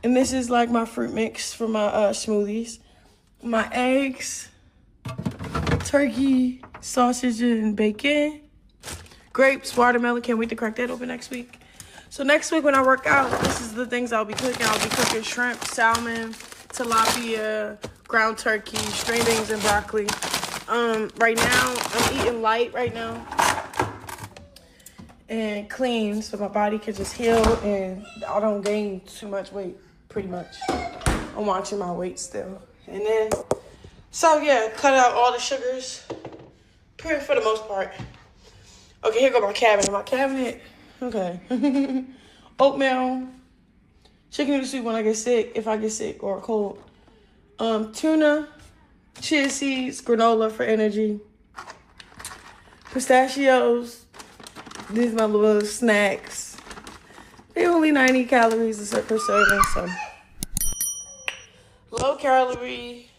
And this is like my fruit mix for my smoothies. My eggs, turkey, sausage, and bacon. Grapes, watermelon. Can't wait to crack that open next week. So next week when I work out, this is the things I'll be cooking. I'll be cooking shrimp, salmon, tilapia, ground turkey, string beans, and broccoli. Right now, I'm eating light right now. And clean so my body can just heal and I don't gain too much weight, pretty much. I'm watching my weight still. And then, so yeah, cut out all the sugars, for the most part. Okay, here go my cabinet. My cabinet, okay. Oatmeal, chicken noodle soup when I get sick, if I get sick or cold. Tuna, chia seeds, granola for energy. Pistachios, these are my little snacks. They're only 90 calories per serving, so low calorie.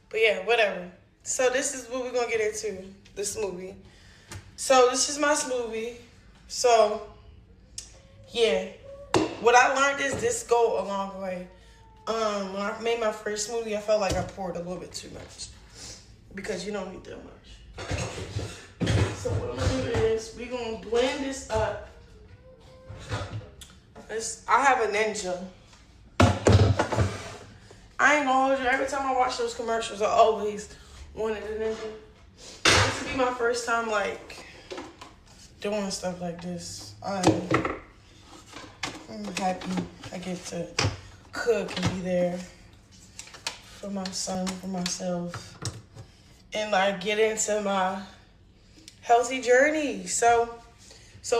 But yeah, whatever. So this is what we're gonna get into, the smoothie. So this is my smoothie. So yeah, what I learned is this go a long way. When I made my first smoothie, I felt like I poured a little bit too much because you don't need that much. So what I'm gonna do is we're gonna blend this up. I have a Ninja. I ain't gonna hold you. Every time I watch those commercials, I always wanted a Ninja. This will be my first time like doing stuff like this. I'm happy I get to cook and be there for my son, for myself, and like get into my healthy journey. So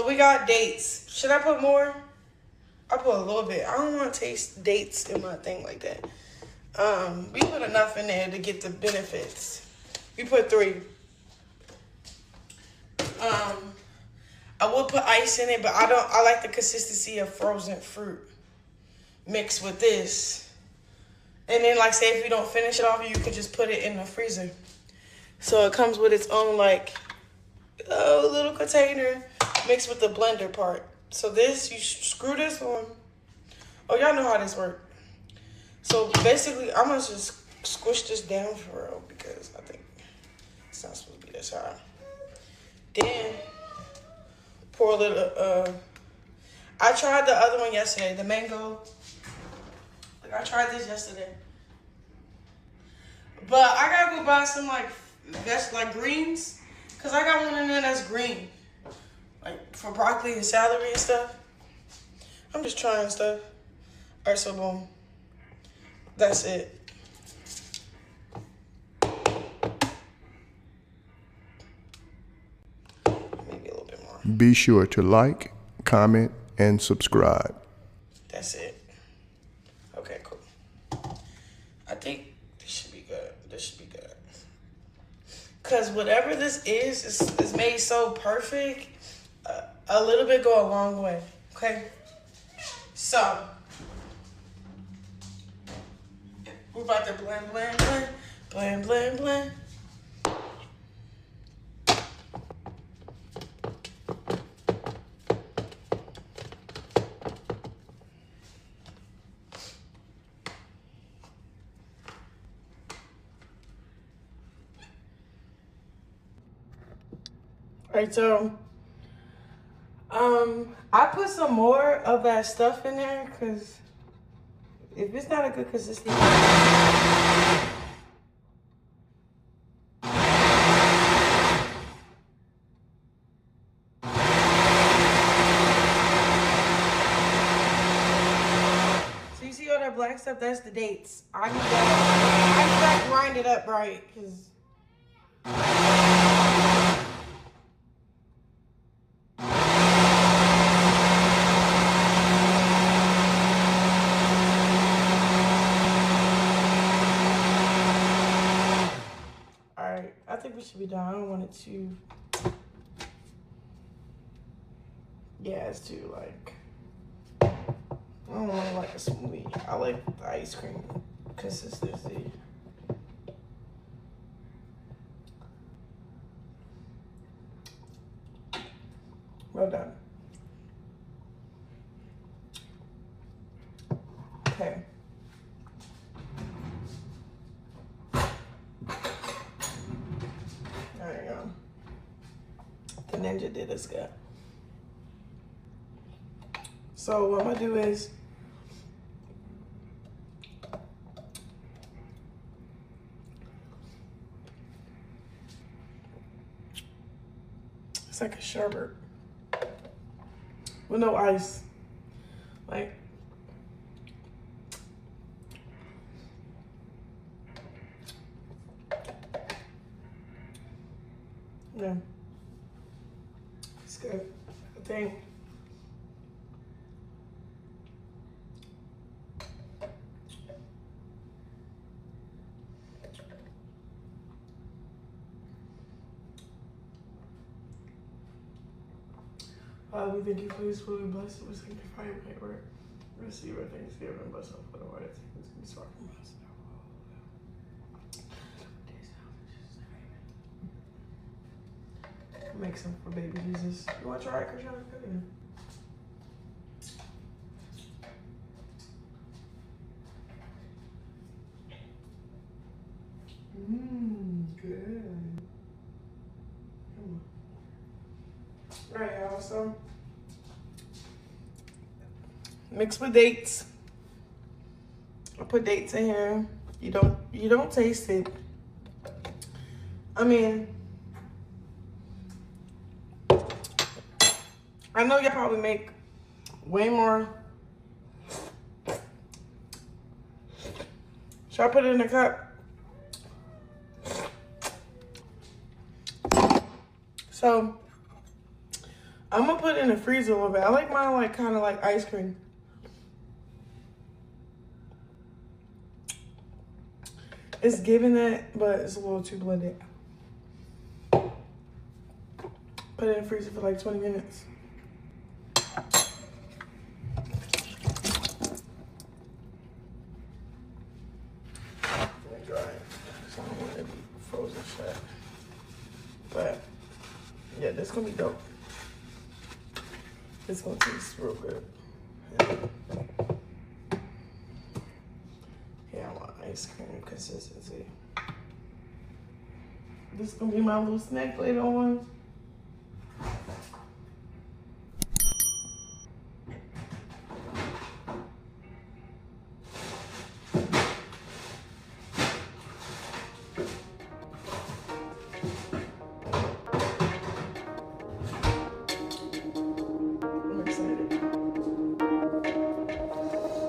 we got dates. Should I put more? I put a little bit. I don't want to taste dates in my thing like that. We put enough in there to get the benefits. We put 3. I would put ice in it, but I like the consistency of frozen fruit mixed with this. And then like say if you don't finish it off, you can just put it in the freezer. So it comes with its own like little container mixed with the blender part. So this, you screw this on. Oh, y'all know how this works. So basically, I'm gonna just squish this down for real because I think it's not supposed to be this high. Then pour a little, I tried the other one yesterday, the mango. Like I tried this yesterday. But I gotta go buy some like greens. Cause I got one in there that's green. Like for broccoli and celery and stuff. I'm just trying stuff. All right, so boom. That's it. Maybe a little bit more. Be sure to like, comment, and subscribe. That's it. Okay, cool. I think this should be good. This should be good. Cause whatever this is made so perfect. A little bit go a long way. Okay. So we're about to blend, blend, blend, blend, blend, blend. Alright, so I put some more of that stuff in there because if it's not a good consistency. So you see all that black stuff? That's the dates. I need that grind it up right because. I think we should be done. I don't want it to. Yeah, it's too like. I don't want it like a smoothie. I like the ice cream consistency. Well done. Okay. There you go. The Ninja did this good. So what I'm gonna do is it's like a sherbet with no ice. Like yeah. It's good. I think we thank you for this food, bless it with sanctifying paper. Receive our thanksgiving, bless us for the word. It's gonna start from us. Make some for baby Jesus. You want to try it, Chrisean? Good. Come on. All right, y'all. So mix with dates. I put dates in here. You don't taste it. I mean, I know y'all probably make way more. Should I put it in a cup? So I'm gonna put it in the freezer a little bit. I like mine like kind of like ice cream. It's giving that, but it's a little too blended. Put it in the freezer for like 20 minutes. Let me dry it. So I don't want it to be frozen shut. But yeah, this gonna be dope. It's gonna taste real good. Yeah, I want ice cream consistency. This is gonna be my little snack later on.